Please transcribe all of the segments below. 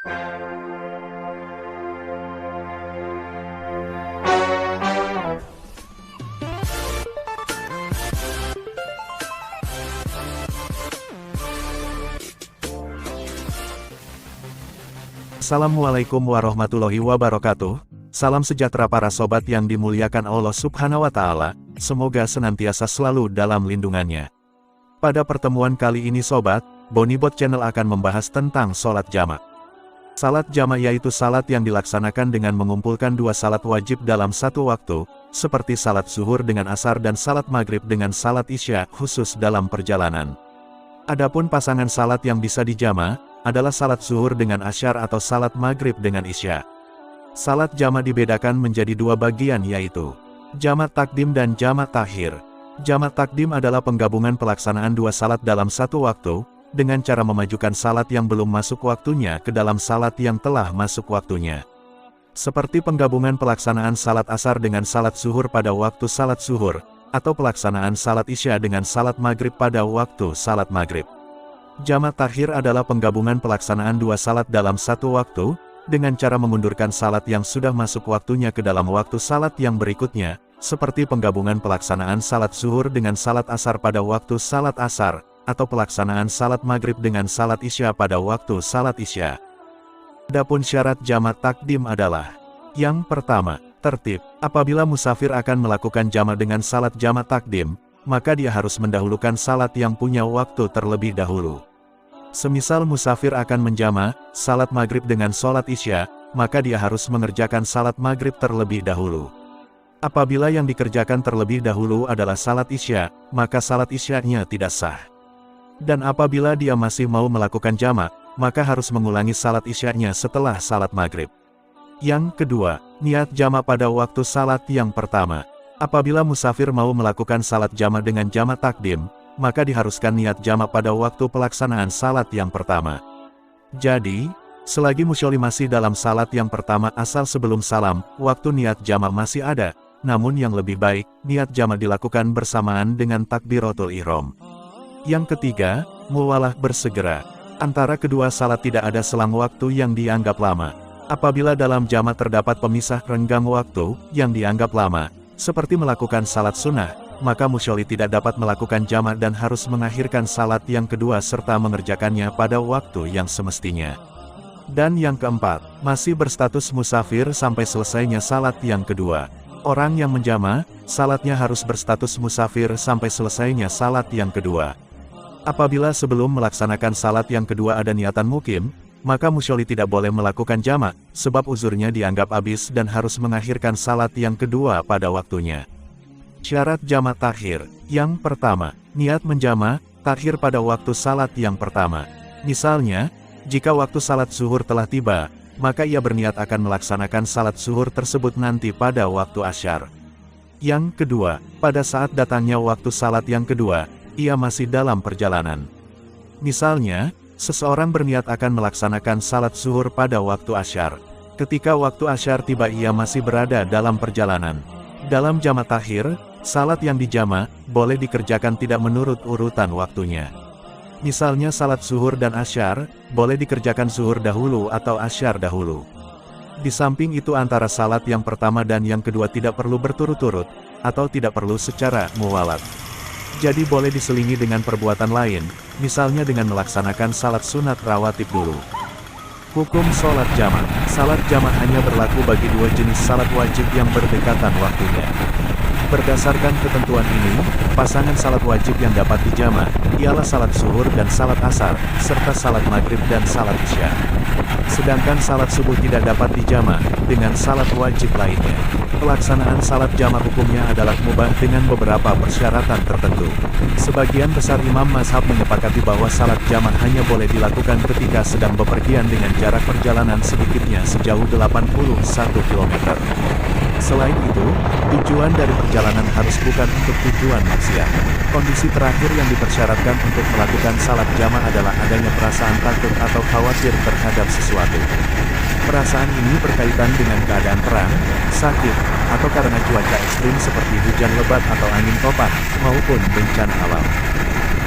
Assalamualaikum warahmatullahi wabarakatuh. Salam sejahtera para sobat yang dimuliakan Allah Subhanahu wa Ta'ala. Semoga senantiasa selalu dalam lindungannya. Pada pertemuan kali ini sobat, Bonibot Channel akan membahas tentang sholat jamak. Salat jamak yaitu salat yang dilaksanakan dengan mengumpulkan dua salat wajib dalam satu waktu, seperti salat zuhur dengan asar dan salat maghrib dengan salat isya, khusus dalam perjalanan. Adapun pasangan salat yang bisa dijamak adalah salat zuhur dengan asyar atau salat maghrib dengan isya. Salat jamak dibedakan menjadi dua bagian yaitu jamak takdim dan jamak takhir. Jamak takdim adalah penggabungan pelaksanaan dua salat dalam satu waktu, dengan cara memajukan salat yang belum masuk waktunya ke dalam salat yang telah masuk waktunya. Seperti penggabungan pelaksanaan salat asar dengan salat zuhur pada waktu salat zuhur, atau pelaksanaan salat isya dengan salat maghrib pada waktu salat maghrib. Jamak takhir adalah penggabungan pelaksanaan dua salat dalam satu waktu, dengan cara memundurkan salat yang sudah masuk waktunya ke dalam waktu salat yang berikutnya, seperti penggabungan pelaksanaan salat zuhur dengan salat asar pada waktu salat asar, atau pelaksanaan salat maghrib dengan salat isya pada waktu salat isya. Adapun syarat jamak takdim adalah: yang pertama, tertib. Apabila musafir akan melakukan jamak dengan salat jamak takdim, maka dia harus mendahulukan salat yang punya waktu terlebih dahulu. Semisal musafir akan menjamak salat maghrib dengan sholat isya, maka dia harus mengerjakan salat maghrib terlebih dahulu. Apabila yang dikerjakan terlebih dahulu adalah salat isya, maka salat isyanya tidak sah. Dan apabila dia masih mau melakukan jamak, maka harus mengulangi salat isyanya setelah salat maghrib. Yang kedua, niat jamak pada waktu salat yang pertama. Apabila musafir mau melakukan salat jamak dengan jamak takdim, maka diharuskan niat jamak pada waktu pelaksanaan salat yang pertama. Jadi, selagi musyoli masih dalam salat yang pertama asal sebelum salam, waktu niat jamak masih ada, namun yang lebih baik, niat jamak dilakukan bersamaan dengan takbiratul ihram. Yang ketiga, muwalah bersegera. Antara kedua salat tidak ada selang waktu yang dianggap lama. Apabila dalam jamak terdapat pemisah renggang waktu yang dianggap lama, seperti melakukan salat sunnah, maka musyoli tidak dapat melakukan jamak dan harus mengakhirkan salat yang kedua serta mengerjakannya pada waktu yang semestinya. Dan yang keempat, masih berstatus musafir sampai selesainya salat yang kedua. Orang yang menjamak, salatnya harus berstatus musafir sampai selesainya salat yang kedua. Apabila sebelum melaksanakan salat yang kedua ada niatan mukim, maka musyoli tidak boleh melakukan jamak, sebab uzurnya dianggap habis dan harus mengakhirkan salat yang kedua pada waktunya. Syarat jamak takhir. Yang pertama, niat menjamak takhir pada waktu salat yang pertama. Misalnya, jika waktu salat zuhur telah tiba, maka ia berniat akan melaksanakan salat zuhur tersebut nanti pada waktu asyar. Yang kedua, pada saat datangnya waktu salat yang kedua, ia masih dalam perjalanan. Misalnya, seseorang berniat akan melaksanakan salat zuhur pada waktu asyar. Ketika waktu asyar tiba ia masih berada dalam perjalanan. Dalam jamak takhir, salat yang dijamak boleh dikerjakan tidak menurut urutan waktunya. Misalnya salat zuhur dan asyar, boleh dikerjakan zuhur dahulu atau asyar dahulu. Di samping itu antara salat yang pertama dan yang kedua tidak perlu berturut-turut, atau tidak perlu secara muwalat. Jadi boleh diselingi dengan perbuatan lain, misalnya dengan melaksanakan salat sunat rawatib dulu. Hukum sholat jamak. Salat jamak hanya berlaku bagi dua jenis salat wajib yang berdekatan waktunya. Berdasarkan ketentuan ini, pasangan salat wajib yang dapat dijamak ialah salat zuhur dan salat asar, serta salat maghrib dan salat isya. Sedangkan salat subuh tidak dapat dijamak dengan salat wajib lainnya. Pelaksanaan salat jamak hukumnya adalah mubah dengan beberapa persyaratan tertentu. Sebagian besar imam mazhab menyepakati bahwa salat jamak hanya boleh dilakukan ketika sedang bepergian dengan jarak perjalanan sedikitnya sejauh 81 km. Selain itu, tujuan dari perjalanan harus bukan untuk tujuan maksiat. Kondisi terakhir yang dipersyaratkan untuk melakukan salat jamak adalah adanya perasaan takut atau khawatir terhadap sesuatu. Perasaan ini berkaitan dengan keadaan perang, sakit, atau karena cuaca ekstrim seperti hujan lebat atau angin topan, maupun bencana alam.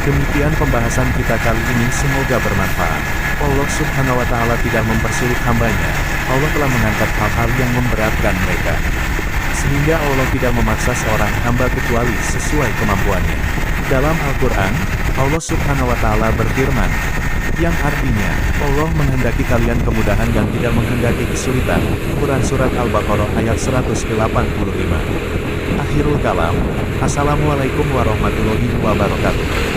Demikian pembahasan kita kali ini, semoga bermanfaat. Allah Subhanahu wa Ta'ala tidak mempersulit hambanya. Allah telah mengangkat hal-hal yang memberatkan mereka, sehingga Allah tidak memaksa seorang hamba kecuali sesuai kemampuannya. Dalam Al-Quran, Allah Subhanahu wa Ta'ala berfirman, yang artinya, Allah menghendaki kalian kemudahan dan tidak menghendaki kesulitan. Quran Surat Al-Baqarah ayat 185. Akhirul kalam. Assalamualaikum warahmatullahi wabarakatuh.